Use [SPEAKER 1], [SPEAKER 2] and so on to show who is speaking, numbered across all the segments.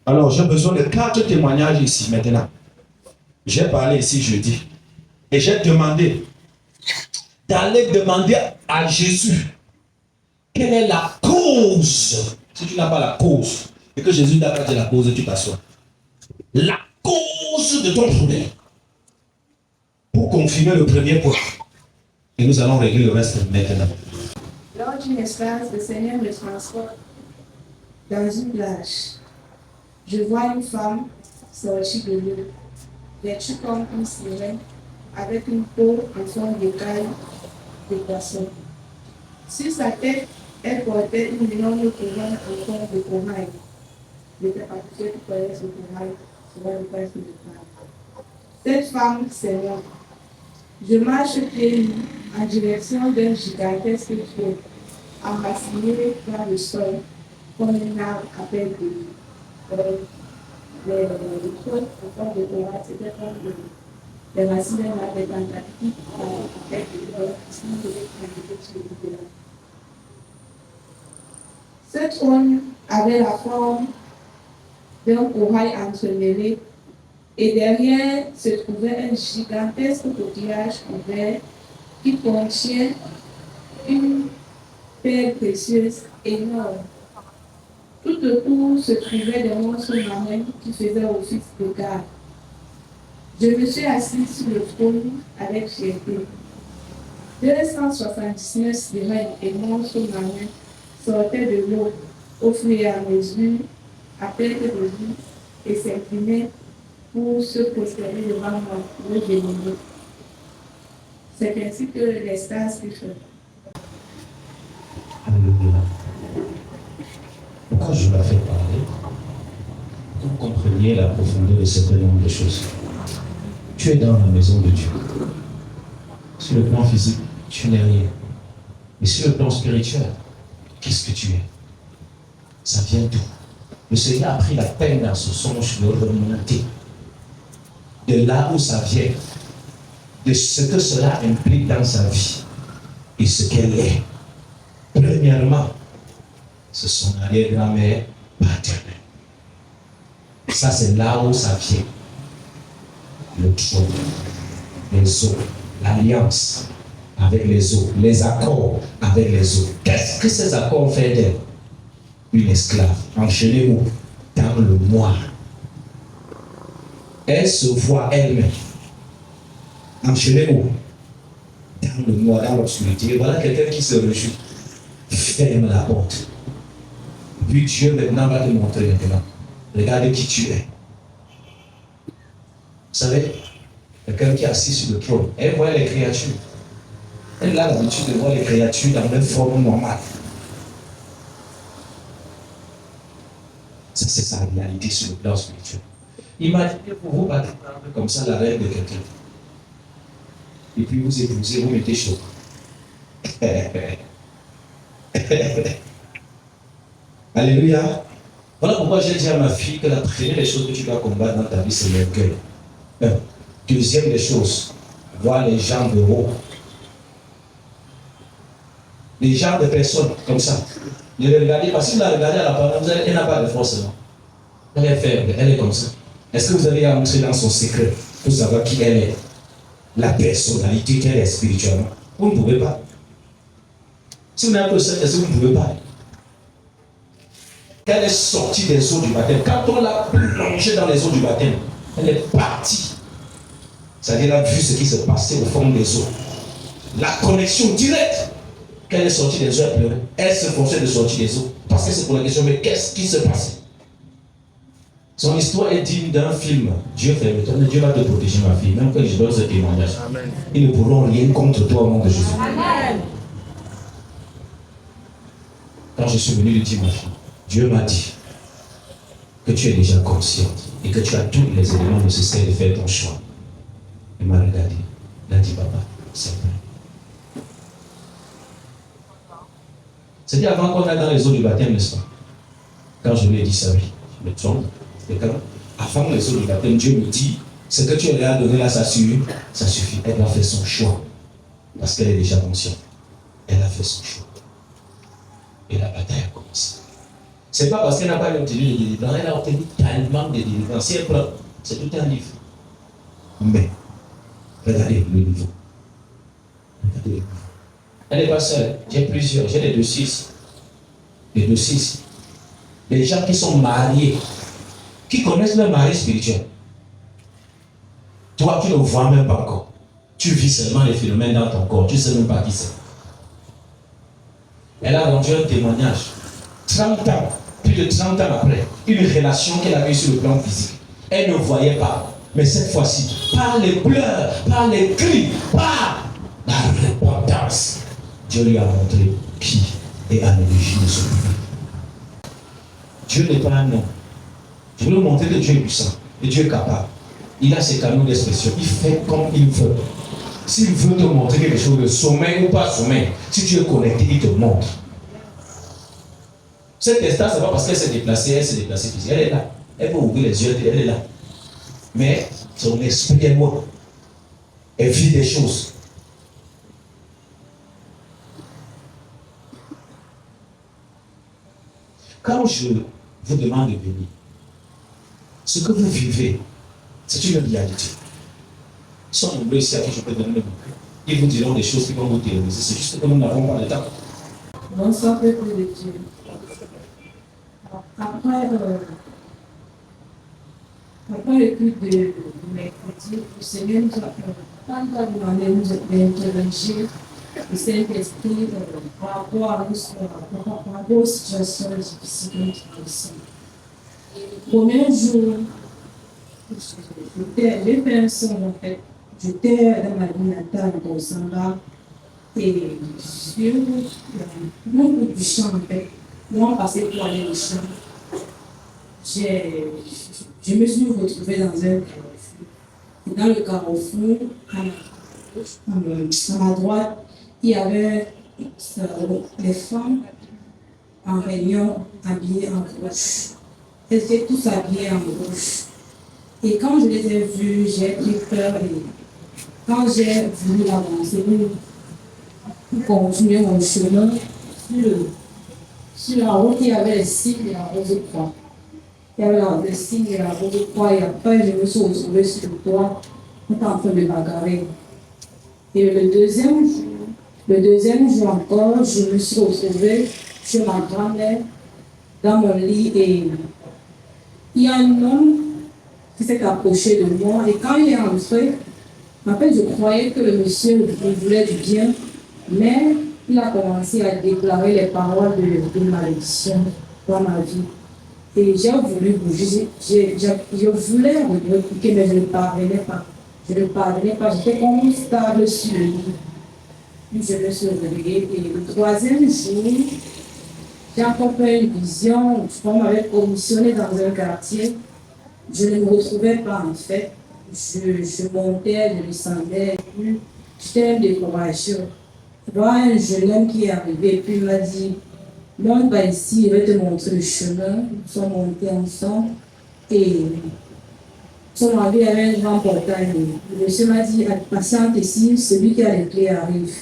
[SPEAKER 1] Alors, j'ai besoin de 4 témoignages ici maintenant. J'ai parlé ici jeudi. Et j'ai demandé d'aller demander à Jésus quelle est la cause. Si tu n'as pas la cause, et que Jésus n'a pas dit la cause, tu t'assois. La cause de ton problème. Pour confirmer le premier point. Et nous allons régler le reste maintenant.
[SPEAKER 2] Lors d'une espace, le Seigneur me transporte dans une plage. Je vois une femme sortie de l'eau, vêtue comme une sirène, avec une peau en forme d'écaille de poisson. Sur sa tête, elle portait une énorme couronne en forme de corail. Je n'étais pas sûr qui connaissent ce corail, cela ne passe de parle. Cette femme, c'est moi. Je marche pieds nus en direction d'un gigantesque trou, enraciné dans le sol, comme un arbre à peine de les trous en forme de corail, c'était comme des racines d'un arbre fantastique avec des fleurs qui sont sur le terrain. Ce trône avait la forme d'un corail entremêlé et derrière se trouvait un gigantesque coquillage ouvert qui contient une perle précieuse énorme. Tout autour se trouvaient des monstres marins qui faisaient office de garde. Je me suis assise sur le trône avec fierté. 279 sirènes et monstres marins sortaient de l'eau au fur et à mesure, à perte de vue, et s'inclinaient pour se prosterner devant moi, pour le dénigrer. C'est ainsi que l'extase fut faite.
[SPEAKER 1] Alléluia. Pourquoi je la fais parler? Vous compreniez la profondeur de ce nombre de choses. Tu es dans la maison de Dieu. Sur le plan physique, tu n'es rien. Mais sur le plan spirituel, qu'est-ce que tu es? Ça vient d'où? Le Seigneur a pris la peine dans ce songe de remonter de là où ça vient, de ce que cela implique dans sa vie et ce qu'elle est. Premièrement, c'est son arrière-grand-mère paternelle. Ça, c'est là où ça vient. Le trône, les eaux, l'alliance avec les eaux, les accords avec les eaux. Qu'est-ce que ces accords font d'elle? Une esclave, enchaînée où? Dans le noir. Elle se voit elle-même enchaînée où? Dans le noir, dans l'obscurité. Et voilà quelqu'un qui se réjouit. Ferme la porte. Puis Dieu maintenant va te montrer maintenant. Regarde qui tu es. Vous savez, quelqu'un qui est assis sur le trône, elle voit les créatures. Elle a l'habitude de voir les créatures dans leur forme normale. Ça, c'est sa réalité sur le plan spirituel. Imaginez pour vous battre comme ça la reine de quelqu'un. Et puis vous épousez, vous mettez chaud. Alléluia. Voilà pourquoi j'ai dit à ma fille que la première des choses que tu dois combattre dans ta vie, c'est l'orgueil. Deuxième des choses, voir les gens de haut. Les gens de personnes comme ça. Ne les regardez pas. Si vous la regardez à l'apparence, elle n'a pas de force. Non? Elle est faible, elle est comme ça. Est-ce que vous allez entrer dans son secret pour savoir qui elle est? La personnalité qu'elle est spirituellement. Vous ne pouvez pas. Si vous n'avez pas le secret, est-ce que vous ne pouvez pas? Quand elle est sortie des eaux du baptême, quand on l'a plongée dans les eaux du baptême, elle est partie. C'est-à-dire, elle a vu ce qui se passait au fond des eaux. La connexion directe. Quand elle est sortie des eaux, elle pleurait. Elle se forçait de sortir des eaux. Parce que c'est pour la question, mais qu'est-ce qui se passait? Son histoire est digne d'un film. Dieu fait le temps. Dieu va te protéger, ma fille. Même quand je donne ce témoignage, Amen. Ils ne pourront rien contre toi au nom de Jésus. Amen. Quand je suis venu lui dire, ma fille, Dieu m'a dit que tu es déjà consciente et que tu as tous les éléments nécessaires de faire ton choix. Il m'a regardé. Il a dit, papa, c'est vrai. C'est-à-dire avant qu'on aille dans les eaux du baptême, n'est-ce pas? Quand je lui ai dit ça, oui, je me trompe. Avant les eaux du baptême, Dieu me dit, ce que tu lui as donné là, ça suffit. Elle va faire son choix. Parce qu'elle est déjà consciente. Elle a fait son choix. Et la bataille a commencé. Ce n'est pas parce qu'elle n'a pas obtenu de délivrance, elle a obtenu tellement de délivrance. Si elle prend, c'est tout un livre. Mais, regardez le niveau. Regardez le niveau. Elle n'est pas seule. J'ai plusieurs. J'ai des dossiers ici. Des dossiers ici. Des gens qui sont mariés, qui connaissent leur mari spirituel. Toi, tu ne vois même pas encore. Tu vis seulement les phénomènes dans ton corps. Tu ne sais même pas qui c'est. Elle a rendu un témoignage. 30 ans, plus de 30 ans après, une relation qu'elle avait sur le plan physique. Elle ne voyait pas. Mais cette fois-ci, par les pleurs, par les cris, par la repentance, Dieu lui a montré qui est à l'origine de son public. Dieu n'est pas un homme. Je veux lui montrer que Dieu est puissant. Et Dieu est capable. Il a ses canaux d'expression. Il fait comme il veut. S'il veut te montrer quelque chose de sommeil ou pas sommeil, si tu es connecté, il te montre. Cette espace, c'est pas parce qu'elle s'est déplacée physiquement. Elle est là. Elle peut ouvrir les yeux, elle est là. Mais son esprit est mort. Elle vit des choses. Quand je vous demande de venir, ce que vous vivez, c'est une réalité. Ils sont nombreux ici à qui je peux donner le mot. Ils vous diront des choses qui vont vous terroriser. C'est juste que nous n'avons pas le temps.
[SPEAKER 2] Bonsoir, peuple de Dieu. Après le culte de mercredi, le Seigneur nous a demandé d'interroger le Saint-Esprit par rapport aux situations difficiles que nous traversons. Le premier jour, j'ai fait un son en fait. J'étais dans ma vie natale au Samba et sur beaucoup du champ en fait. Moi, passé pour aller au champ, je me suis retrouvée dans un carrefour. Et dans le carrefour, à ma droite, il y avait les femmes en réunion habillées en rouge. Elles étaient tous habillées en rouge. Et quand je les ai vues, j'ai pris peur et quand j'ai voulu avancer pour continuer mon chemin, sur la route, il y avait les signes de la rose croix. Il y avait les signes de la rose croix et après, je me suis retrouvée sur le toit, en train de bagarrer. Et le deuxième jour encore, je me suis retrouvée chez ma grand-mère, dans mon lit, et il y a un homme qui s'est approché de moi, et quand il est entré, en fait, je croyais que le monsieur voulait du bien, mais il a commencé à déclarer les paroles de malédiction dans ma vie. Et j'ai voulu bouger, je voulais répliquer, mais je ne parvenais pas. J'étais comme stable sur le lit. Puis je me suis réveillée. Et le troisième jour, j'ai encore fait une vision. On m'avait commissionné dans un quartier. Je ne me retrouvais pas en fait. Je montais, je descendais. J'étais un décoration. Je vois un jeune homme qui est arrivé et puis il m'a dit, monte pas ici, je vais te montrer le chemin. Nous sommes montés ensemble et son mari avait un grand portail. Le monsieur m'a dit, patiente ici, celui qui a les clés arrive.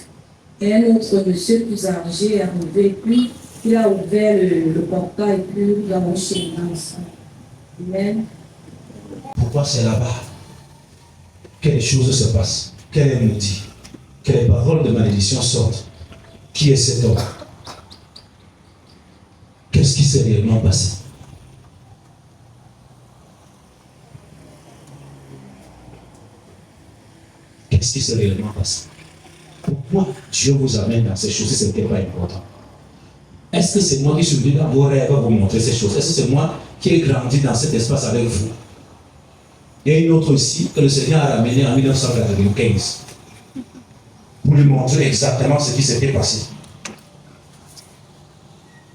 [SPEAKER 2] Et un autre monsieur plus âgé est arrivé, puis il a ouvert le portail, puis nous avons cheminé ensemble. Amen.
[SPEAKER 1] Pourquoi c'est là-bas que les choses se passent, qu'elle est maudite, que les paroles de malédiction sortent? Qui est cet homme? Qu'est-ce qui s'est réellement passé? Qu'est-ce qui s'est réellement passé? Pourquoi Dieu vous amène dans ces choses si ce n'était pas important? Est-ce que c'est moi qui suis venu dans vos rêves à vous montrer ces choses? Est-ce que c'est moi qui ai grandi dans cet espace avec vous? Il y a une autre aussi que le Seigneur a ramenée en 1995 pour lui montrer exactement ce qui s'était passé.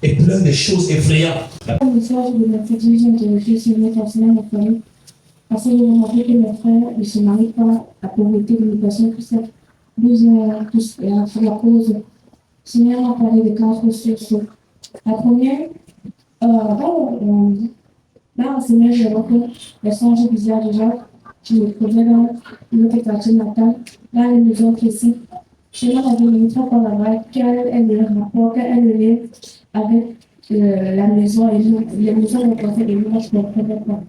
[SPEAKER 1] Et plein de choses effrayantes.
[SPEAKER 3] Le message de mercredi, j'ai interrogé sur mes personnels de famille. Parce que j'ai remarqué que mon frère ne se marie pas à pauvreté de l'éducation que c'est la cause. Le Seigneur m'a parlé de 4 sources. La première, dans le Seigneur, je vois que les songes bizarres de Jacques, qui me trouvaient dans notre quartier natal, dans les maisons précises. Je m'en avais une fois par là-bas, quel est le rapport, quel est le lien avec la maison et nous, les maisons ont passé et moi je ne comprenais pas.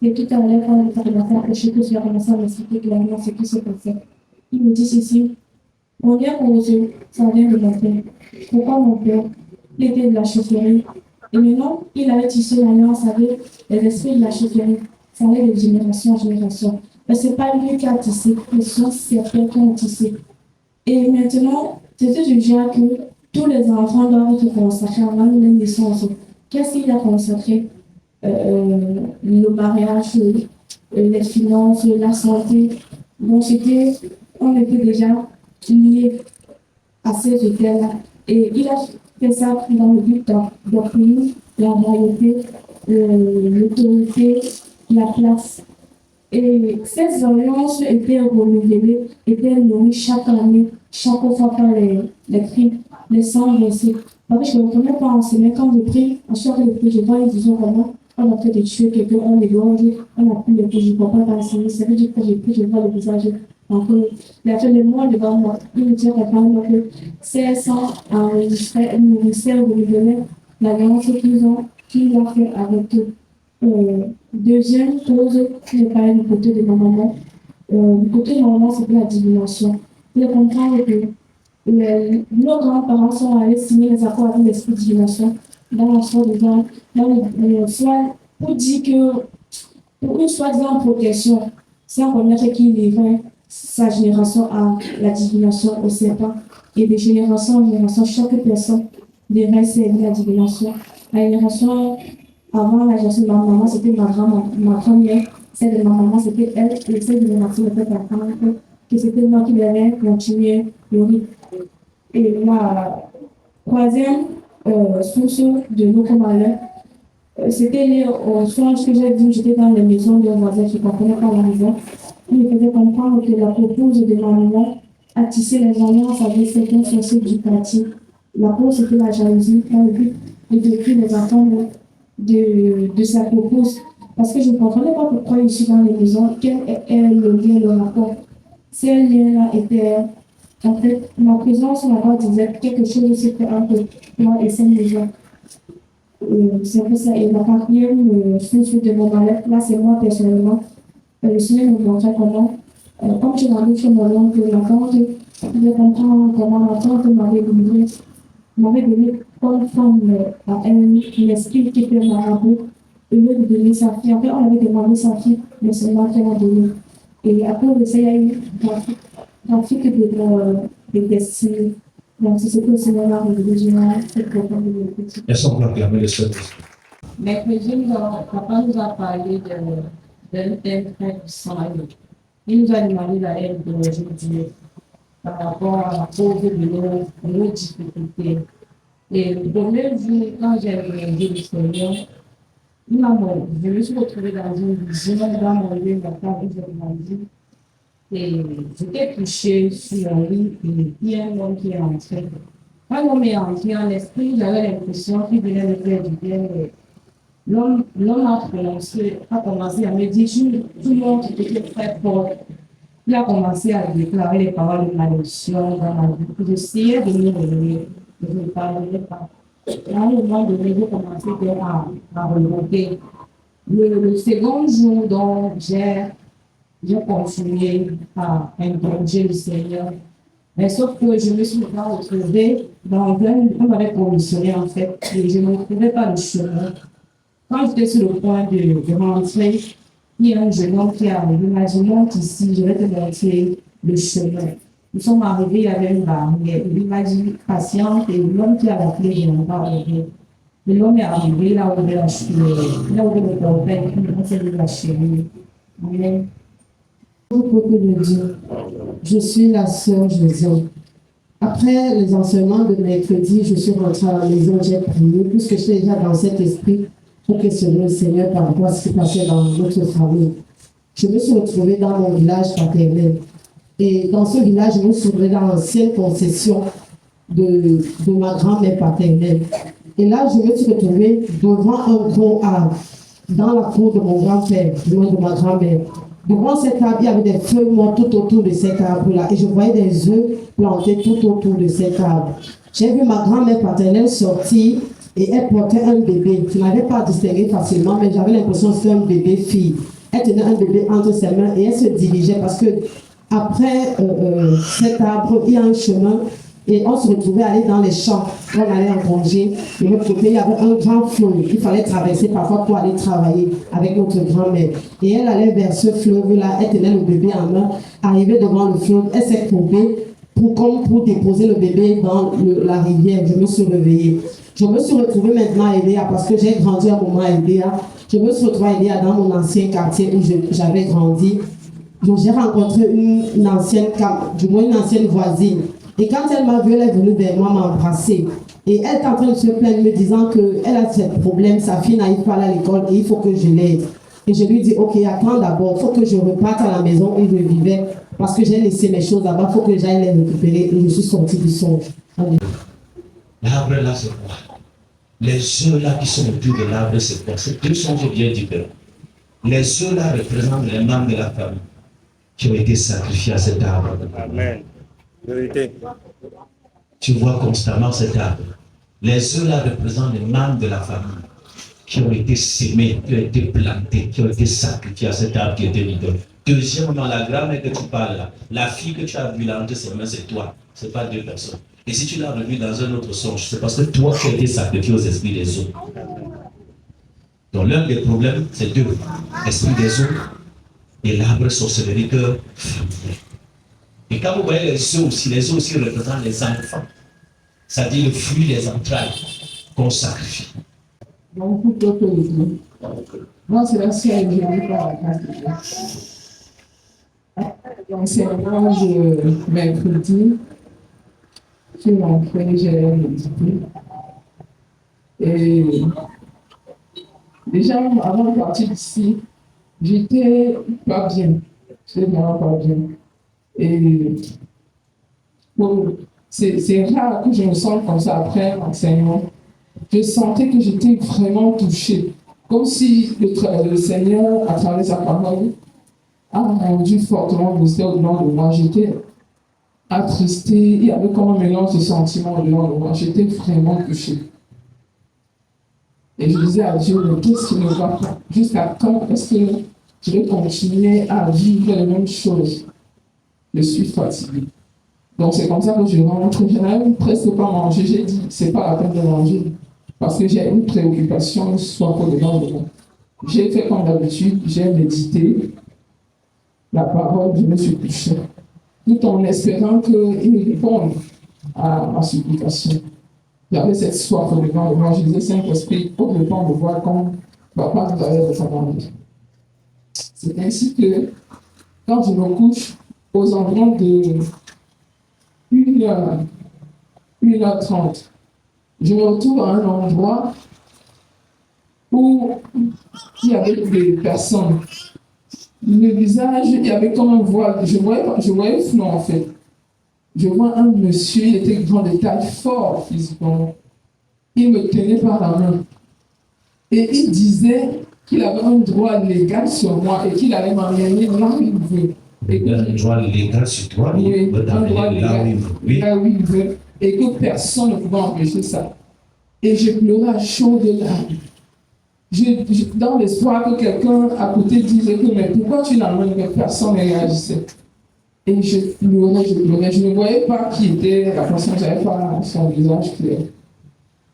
[SPEAKER 3] Et tout à l'heure, quand il a commencé à prêcher, que j'ai commencé à m'expliquer clairement ce qui se passait. Il me dit ceci, on vient pour Dieu, ça vient de mon père. Pourquoi mon père? Il était de la chaufferie. Et maintenant, il avait tissé l'alliance avec les esprits de la chaufferie. Ça allait de génération en génération. Mais ce n'est pas lui qui a tissé, mais ce sont ses pères qui ont tissé. Et maintenant, c'était du genre que tous les enfants doivent être consacrés avant la naissance. Qu'est-ce qu'il a consacré? Le mariage, les finances, la santé. Donc, on était déjà liés à ces hôtels-là. Et il a fait ça dans le but d'obtenir la royauté, l'autorité, la place. Et ces alliances étaient renouvelées, étaient nourries chaque année, chaque fois par les cris, les sangs versés. Parce que je ne connais pas enseigner quand je prie, à chaque fois que je prie, je vois, ils disent vraiment, on a fait de tuer quelqu'un, on égorge, on a pris les coups, je ne peux pas enseigner. Ça veut dire que je prie, je vois le visage. Donc, il a fait le mois devant moi. Il me dit apparemment que ces sangs enregistraient, nourrissaient, renouvelaient l'alliance qu'il a fait avec eux. Deuxième chose, je vais parler du côté de ma maman. Du côté de ma maman, c'est la divination. Il faut comprendre que nos grands-parents sont allés signer les accords avec l'esprit de divination dans la foi de Jean, pour dire que, pour une soi-disant protection, sans connaître qui livrait sa génération à la divination au serpent. Et de génération en génération, chaque personne devrait servir la divination. La génération avant la génération de ma maman, c'était ma grand-mère. Celle de ma maman, c'était elle. Et celle de ma soeur, c'était ma grand-mère. Que c'était moi qui devais continuer le rythme. Et la troisième source de nos malheurs, c'était lié au songe que j'ai vu. J'étais dans les maisons de voisins qui ne comprenaient pas la maison. Il me faisait comprendre que la proposée de ma maman a tissé les alliances avec certains sorciers du quartier. La cause, c'était la jalousie, dans le but de détruire les enfants de sa propose. Parce que je ne comprenais pas pourquoi je suis dans les maisons, quel est le lien, le rapport. Ces liens-là étaient, en fait, ma présence là-bas disait quelque chose se fait entre moi et ces maisons. C'est un peu ça. Et la quatrième source de mon malheur, là, c'est moi personnellement. Le Seigneur me montrait comment, comme je m'avais fait mon oncle, ma tante, je comprends comment ma tante m'avait donné comme femme à elle, l'esprit qui était marabout, au lieu de donner sa fille. En fait, on avait demandé sa fille, mais c'est moi qui l'a donnée. Et après, il y a eu trafic de destinée. Donc, c'est ce que le Seigneur a révélé, je vais cette réponse de mes petits.
[SPEAKER 1] Est-ce qu'on peut acclamer le Seigneur?
[SPEAKER 4] Mercredi, papa nous a parlé d'un thème très puissant. Il nous a demandé la haine de aujourd'hui par rapport à la cause de nos difficultés. Et le premier jour, quand j'ai regardé le Seigneur, je me suis retrouvée dans une vision, dans mon lieu, ma femme, j'ai demandé. Et j'étais couchée sur un lit, et il y a un homme qui est entré. Quand l'homme est entré en esprit, j'avais l'impression qu'il venait me faire du bien. L'homme a commencé à me dire, tout le monde était très fort. Il a commencé à déclarer les paroles de malédiction dans ma vie. J'essayais de me réveiller, mais je ne parlais pas. À un moment donné, j'ai commencé à remonter. Le second jour, donc, j'ai continué à interroger le Seigneur. Mais sauf que je me suis retrouvée dans on m'avait commissionné en fait, et je ne trouvais pas le chemin. Quand j'étais sur le point de rentrer, il y a un jeune homme qui est arrivé. Il m'a dit, monte ici, je vais te montrer le chemin. Nous sommes arrivés, il y avait une barrière. Il m'a dit, patiente, et l'homme qui a la clé, il n'a pas arrivé. Et l'homme est arrivé, il a ouvert le portail, il a fait de la chérie. Amen.
[SPEAKER 5] Au peuple de Dieu, je suis la sœur Josée. Après les enseignements de mercredi, je suis rentrée à la maison, j'ai prié, puisque j'étais déjà dans cet esprit pour questionner le Seigneur par rapport à ce qui passait dans notre famille. Je me suis retrouvée dans mon village paternel. Et dans ce village, je me suis retrouvée dans l'ancienne concession de ma grand-mère paternelle. Et là, je me suis retrouvée devant un gros arbre, dans la cour de mon grand-père, de ma grand-mère. Devant cet arbre, il y avait des feuilles mortes tout autour de cet arbre-là. Et je voyais des œufs plantés tout autour de cet arbre. J'ai vu ma grand-mère paternelle sortir et elle portait un bébé. Je n'avais pas distingué facilement, mais j'avais l'impression que c'était un bébé fille. Elle tenait un bébé entre ses mains et elle se dirigeait parce que après cet arbre, il y a un chemin et on se retrouvait à aller dans les champs. On allait en congé. De l'autre côté, il y avait un grand fleuve. Il fallait traverser parfois pour aller travailler avec notre grand-mère. Et elle allait vers ce fleuve-là. Elle tenait le bébé en main. Arrivée devant le fleuve, elle s'est courbée pour déposer le bébé dans la rivière. Je me suis réveillée. Je me suis retrouvée maintenant à Edea parce que j'ai grandi un moment à Edea. Je me suis retrouvée à Edea dans mon ancien quartier où j'avais grandi. J'ai rencontré une ancienne voisine. Et quand elle m'a vue, elle est venue vers moi m'embrasser. Et elle est en train de se plaindre, me disant qu'elle a ce problème, sa fille n'arrive pas à l'école et il faut que je l'aide. Et je lui dis, ok, attends d'abord, il faut que je reparte à la maison où je vivais parce que j'ai laissé mes choses là-bas, il faut que j'aille les récupérer. Et je suis sortie du songe.
[SPEAKER 1] L'arbre là, c'est quoi? Les œufs là qui sont autour de l'arbre, c'est quoi? C'est deux songes bien différents. Les œufs là représentent les membres de la famille qui ont été sacrifiés à cet arbre.
[SPEAKER 6] Amen. Vérité.
[SPEAKER 1] Tu vois constamment cet arbre. Les œufs là représentent les membres de la famille qui ont été sémés, qui ont été plantés, qui ont été sacrifiés à cet arbre qui était l'idole. Deuxièmement, la grand-mère que tu parles là, la fille que tu as vue là entre ses mains, c'est toi. Ce n'est pas deux personnes. Et si tu l'as revue dans un autre songe, c'est parce que toi qui as été sacrifié aux esprits des eaux. Donc l'un des problèmes, c'est deux. L'esprit des eaux et l'arbre sorcellerie que familier. Et quand vous voyez les œufs aussi représentent les enfants. C'est-à-dire le fruit des entrailles qu'on sacrifie.
[SPEAKER 4] Donc, pour toi, moi, c'est la seule que je n'ai pas la grâce de Dieu. L'enseignement de mercredi, qui m'a fait, j'ai médité. Et déjà, avant de partir d'ici, j'étais pas bien. J'étais vraiment pas bien. Et bon, c'est rare que je me sente comme ça après l'enseignement. Je sentais que j'étais vraiment touchée. Comme si le Seigneur, à travers sa parole, a rendu fortement blessé au-dedans de moi. J'étais attristée. Il y avait comme un mélange de sentiments au-dedans de moi. J'étais vraiment touchée. Et je disais à Dieu, mais qu'est-ce qui ne va pas? Jusqu'à quand est-ce que je vais continuer à vivre les mêmes choses? Je suis fatiguée. Donc c'est comme ça que je rentre. Je n'avais presque pas mangé. J'ai dit, c'est pas la peine de manger. Parce que j'ai une préoccupation, soit pour dedans de moi. J'ai fait comme d'habitude, j'ai médité la parole, je me suis couché. Tout en espérant qu'il réponde à ma supplication. J'avais cette soif dedans de moi. Je disais, Saint-Esprit, pour le temps de voir comme papa nous avait recommandé. C'est ainsi que, quand je me couche, aux environs de 1h30, je me retrouve à un endroit où il y avait des personnes. Le visage, il y avait comme un voile. Je voyais flou en fait. Je vois un monsieur, il était grand de taille, fort physiquement. Il me tenait par la main. Et il disait qu'il avait un droit légal sur moi et qu'il allait m'emmener là où il veut.
[SPEAKER 1] Un droit légal sur toi,
[SPEAKER 4] Oui,
[SPEAKER 1] peut
[SPEAKER 4] un droit
[SPEAKER 1] t'amener là où il
[SPEAKER 4] légal,
[SPEAKER 1] veut.
[SPEAKER 4] là où il veut. Et que personne ne pouvait empêcher ça. Et je pleurais à chaudes larmes. Dans l'espoir que quelqu'un à côté disait que mais pourquoi tu l'emmènes, mais personne ne réagissait. Et je pleurais. Je ne voyais pas qui était la personne, je n'avais pas son visage clair.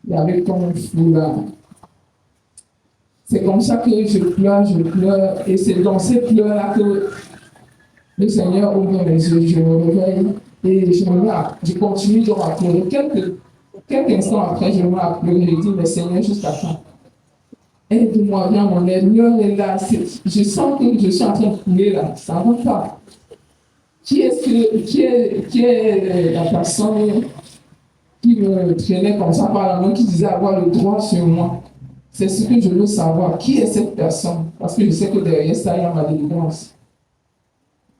[SPEAKER 4] Il y avait comme un flou là. C'est comme ça que je pleure. Et c'est dans ces pleurs-là que le Seigneur ouvre mes yeux. Je me réveille et je continue donc à pleurer. Quelques instants après, je me mets à pleurer. Je dis, mais Seigneur, jusqu'à quand? Aide-moi, viens mon aide. L'heure est là. Je sens que je suis en train de couler là. Ça ne va pas. Qui est la personne qui me traînait comme ça par la main, qui disait avoir le droit sur moi? C'est ce que je veux savoir. Qui est cette personne? Parce que je sais que derrière ça, il y a ma délivrance.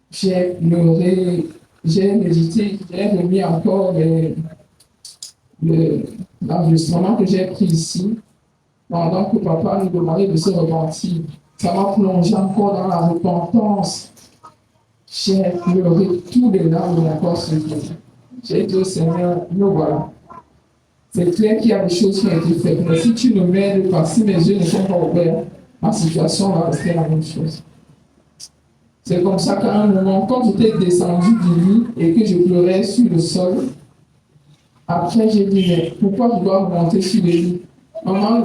[SPEAKER 4] J'ai pleuré, j'ai médité, j'ai remis encore l'enregistrement que j'ai pris ici, pendant que papa nous demandait de se repentir. Ça m'a plongé encore dans la repentance. J'ai pleuré tous les larmes de mon corps sur Dieu. J'ai dit au Seigneur, nous voilà.
[SPEAKER 7] c'est clair qu'il y a des choses qui ont été faites. Mais si tu ne m'aides pas, si mes yeux ne sont pas ouverts, ma situation va rester la même chose. C'est comme ça qu'à un moment, quand j'étais descendu du lit et que je pleurais sur le sol, après j'ai dit, mais pourquoi je dois monter sur le lit? Maman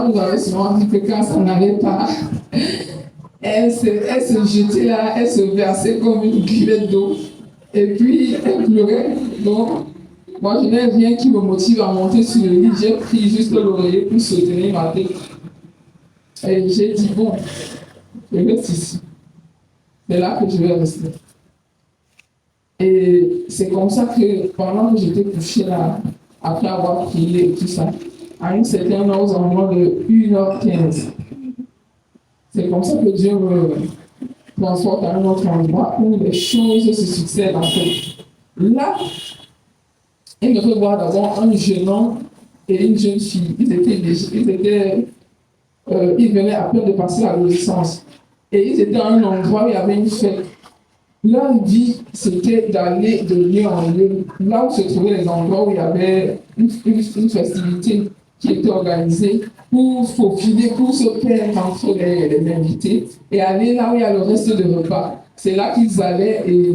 [SPEAKER 7] nous avait souvent dit que quand ça n'allait pas, elle se jetait là, elle se versait comme une cuvette d'eau. Et puis, elle pleurait. Donc, moi, je n'ai rien qui me motive à monter sur le lit. J'ai pris juste l'oreiller pour soutenir ma tête. Et j'ai dit, bon, je reste ici. C'est là que je vais rester. Et c'est comme ça que pendant que j'étais couchée là, après avoir prié et tout ça, à une certaine heure, aux environs de 1h15, c'est comme ça que Dieu me transporte à un autre endroit où les choses se succèdent en fait. Là, il me fait voir d'abord un jeune homme et une jeune fille. Ils venaient à peine de passer l'adolescence. Et ils étaient à un endroit où il y avait une fête. Leur vie, c'était d'aller de lieu en lieu. Là où se trouvaient les endroits où il y avait une festivité qui était organisée pour faufiler, pour se perdre entre les invités et aller là où il y a le reste de repas. C'est là qu'ils allaient et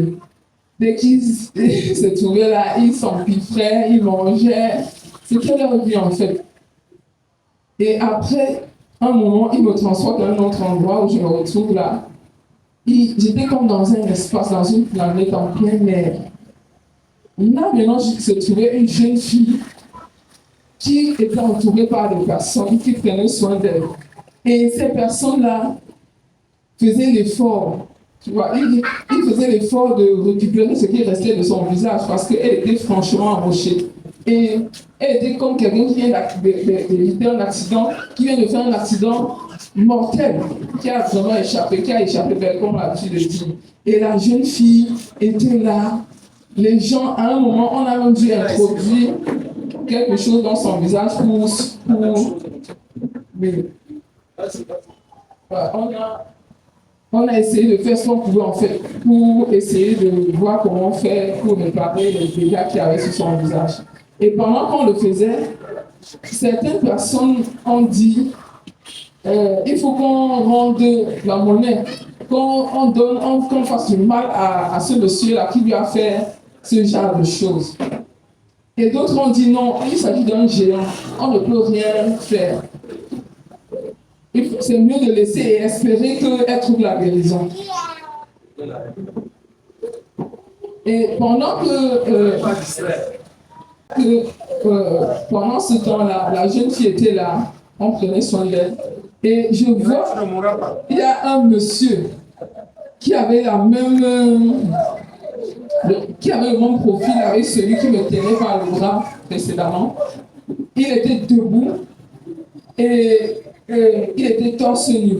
[SPEAKER 7] dès qu'ils se trouvaient là, ils s'empiffraient, ils mangeaient. C'était leur vie en fait. Et après un moment, ils me transportent à un autre endroit où je me retrouve là. J'étais comme dans un espace, dans une planète en plein air. Là, maintenant, se trouvait une jeune fille qui était entourée par des personnes qui prenaient soin d'elle. Et ces personnes-là faisaient l'effort. Tu vois, ils faisaient l'effort de récupérer ce qui restait de son visage parce qu'elle était franchement amochée. Et elle était comme quelqu'un qui vient d'éviter un accident, qui vient de faire un accident mortel, qui a vraiment échappé, comme on a l'habitude de dire. Et la jeune fille était là. Les gens, à un moment, on a même dû introduire quelque chose dans son visage on a essayé de faire ce qu'on pouvait en fait, pour essayer de voir comment faire pour réparer les dégâts qu'il y avait sur son visage. Et pendant qu'on le faisait, certaines personnes ont dit il faut qu'on rende la monnaie, qu'on fasse du mal à ce monsieur-là qui lui a fait ce genre de choses. Et d'autres ont dit non, il s'agit d'un géant, on ne peut rien faire. C'est mieux de laisser et espérer qu'elle trouve la guérison. Et pendant pendant ce temps-là, la jeune fille était là, on prenait soin d'elle. Et je vois, il y a un monsieur qui avait le même profil avec celui qui me tenait par le bras précédemment. Il était debout et il était torse nu.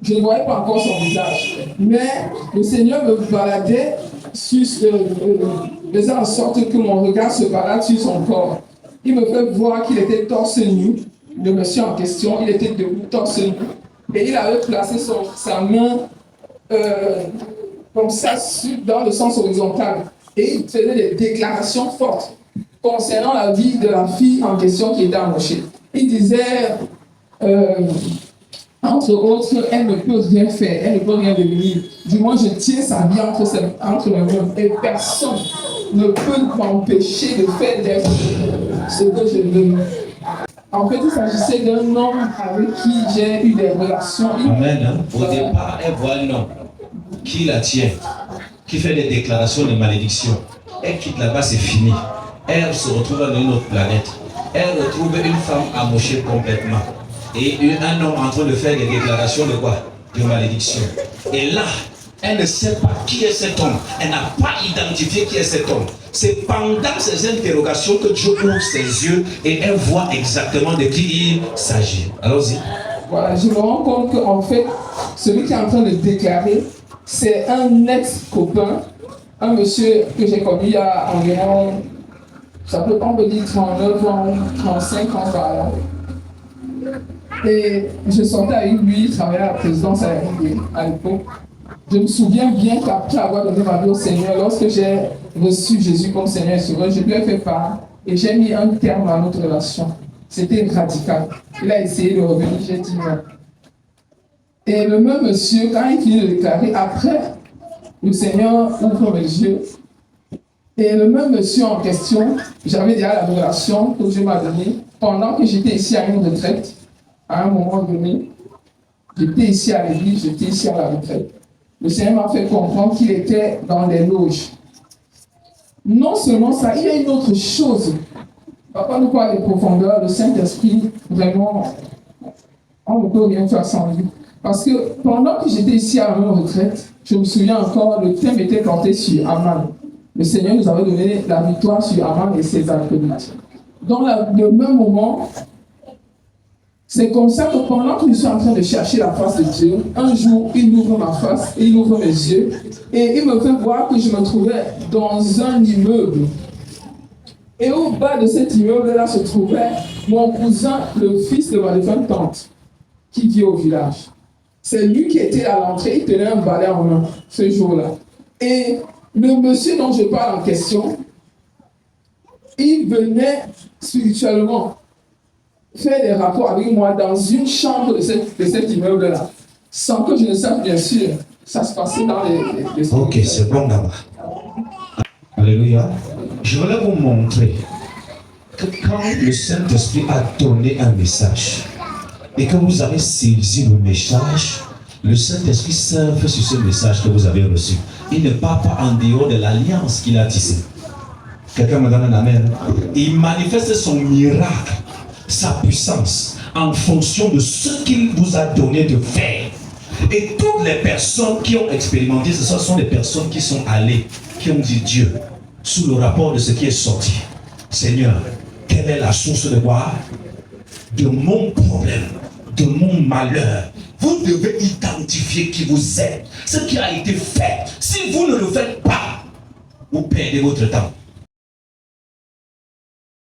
[SPEAKER 7] Je ne voyais pas encore son visage. Mais le Seigneur me baladait, faisait en sorte que mon regard se balade sur son corps. Il me fait voir qu'il était torse nu. Le monsieur en question, il était debout, torse nu. Et il avait placé sa main comme ça dans le sens horizontal. Et il faisait des déclarations fortes concernant la vie de la fille en question qui était amochée. Il disait, entre autres, elle ne peut rien faire, elle ne peut rien devenir. Du moins, je tiens sa vie entre mes mains. Et personne ne peut m'empêcher de faire d'elle ce que je veux. En fait, il s'agissait d'un homme avec qui j'ai eu des relations.
[SPEAKER 1] Amen. Au départ, elle voit un homme qui la tient, qui fait des déclarations de malédiction. Elle quitte là-bas, c'est fini. Elle se retrouve dans une autre planète. Elle retrouve une femme amochée complètement. Et un homme en train de faire des déclarations de quoi? De malédiction. Et là, elle ne sait pas qui est cet homme. Elle n'a pas identifié qui est cet homme. C'est pendant ces interrogations que Dieu ouvre ses yeux et elle voit exactement de qui il s'agit. Allons-y.
[SPEAKER 7] Voilà, je me rends compte qu'en fait, celui qui est en train de déclarer, c'est un ex-copain, un monsieur que j'ai connu il y a environ, on peut dire 39 ans, 35 ans par là. Et je sortais avec lui, il travaillait à la présidence à l'époque. Je me souviens bien qu'après avoir donné ma vie au Seigneur, lorsque j'ai reçu Jésus comme Seigneur et Sauveur, je lui ai fait part Et j'ai mis un terme à notre relation. C'était radical. Il a essayé de revenir, j'ai dit non. Et le même monsieur, quand il finit de déclarer, après, le Seigneur ouvre mes yeux. Et le même monsieur en question, j'avais déjà la relation que Dieu m'a donnée. Pendant que j'étais ici à une retraite, à un moment donné, j'étais ici à l'église, j'étais ici à la retraite. Le Seigneur m'a fait comprendre qu'il était dans les loges. Non seulement ça, il y a une autre chose. Papa nous parle des profondeurs, le Saint-Esprit, vraiment, on ne peut rien faire sans lui. Parce que pendant que j'étais ici à une retraite, je me souviens encore, le thème était porté sur Aman. Le Seigneur nous avait donné la victoire sur Aman et ses acolytes. Dans le même moment, c'est comme ça que pendant que je suis en train de chercher la face de Dieu, un jour, il ouvre ma face, il ouvre mes yeux, et il me fait voir que je me trouvais dans un immeuble. Et au bas de cet immeuble-là se trouvait mon cousin, le fils de ma défunte tante, qui vit au village. C'est lui qui était à l'entrée, il tenait un balai en main ce jour-là. Et le monsieur dont je parle en question, il venait spirituellement faire des rapports avec moi dans une chambre de cet immeuble-là, sans que je ne sache, bien sûr, ça se passait dans les
[SPEAKER 1] Ok, c'est bon d'abord. Alléluia. Je voulais vous montrer que quand le Saint-Esprit a donné un message et que vous avez saisi le message, le Saint-Esprit surfe sur ce message que vous avez reçu. Il ne part pas en dehors de l'alliance qu'il a tissée. Quelqu'un me donne un amen. Il manifeste son miracle, sa puissance, en fonction de ce qu'il vous a donné de faire. Et toutes les personnes qui ont expérimenté, ce sont des personnes qui sont allées, qui ont dit Dieu, sous le rapport de ce qui est sorti. Seigneur, quelle est la source de quoi? De mon problème, de mon malheur. Vous devez identifier qui vous êtes, ce qui a été fait. Si vous ne le faites pas, vous perdez votre temps.